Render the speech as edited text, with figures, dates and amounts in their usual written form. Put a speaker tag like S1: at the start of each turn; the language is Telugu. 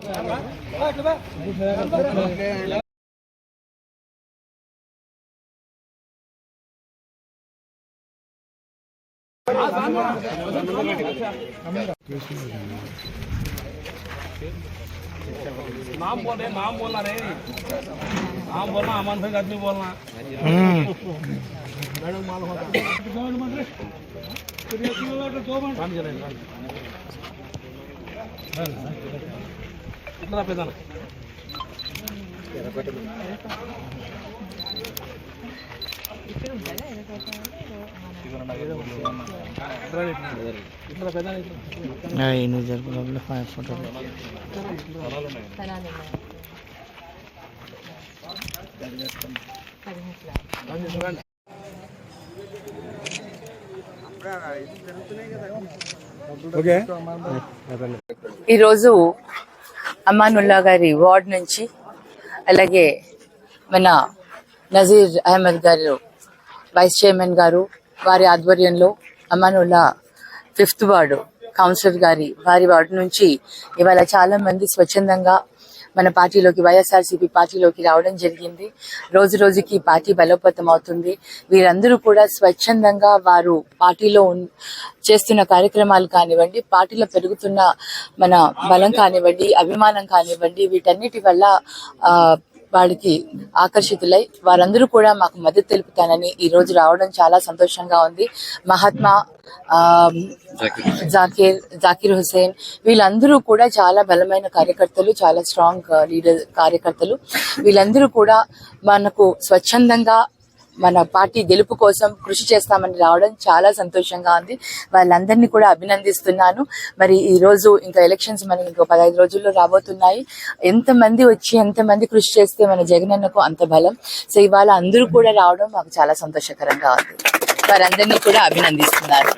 S1: नाम बोल रहे, नाम बोलना रे, नाम बोलना, अमन भाई आदमी बोलना। कितना पैसा ना?
S2: ఈ రోజు అమానుల్లా గారి వార్డ్ నుంచి అలాగే మన నజీర్ అహ్మద్ గారు వైస్ చైర్మన్ గారు వారి ఆధ్వర్యంలో అమానుల్లా 5th వార్డు కౌన్సిలర్ వారి వార్డు నుంచి ఇవాళ చాలా మంది స్వచ్ఛందంగా మన పార్టీలోకి వైఎస్ఆర్సీపీ పార్టీలోకి రావడం జరిగింది. రోజు రోజుకి పార్టీ బలోపేతం అవుతుంది. వీరందరూ కూడా స్వచ్ఛందంగా వారు పార్టీలో చేస్తున్న కార్యక్రమాలు కానివ్వండి, పార్టీలో పెరుగుతున్న మన బలం కానివ్వండి, అభిమానం కానివ్వండి, వీటన్నిటి వల్ల వాడికి ఆకర్షితులై వారందరూ కూడా మాకు మద్దతు తెలుపుతానని ఈ రోజు రావడం చాలా సంతోషంగా ఉంది. మహాత్మా జాకిర్ హుసేన్ వీళ్ళందరూ కూడా చాలా బలమైన కార్యకర్తలు, చాలా స్ట్రాంగ్ లీడర్ కార్యకర్తలు. వీళ్ళందరూ కూడా మనకు స్వచ్ఛందంగా మన పార్టీ గెలుపు కోసం కృషి చేస్తామని రావడం చాలా సంతోషంగా ఉంది. వాళ్ళందరినీ కూడా అభినందిస్తున్నాను. మరి ఈ రోజు ఇంకా ఎలక్షన్స్ మనకి ఇంకో 15 రోజుల్లో రాబోతున్నాయి. ఎంతమంది వచ్చి ఎంతమంది కృషి చేస్తే మన జగనన్నకు అంత బలం. సో ఇవాళ అందరూ కూడా రావడం మాకు చాలా సంతోషకరంగా ఉంది. వారందరినీ కూడా అభినందిస్తున్నారు.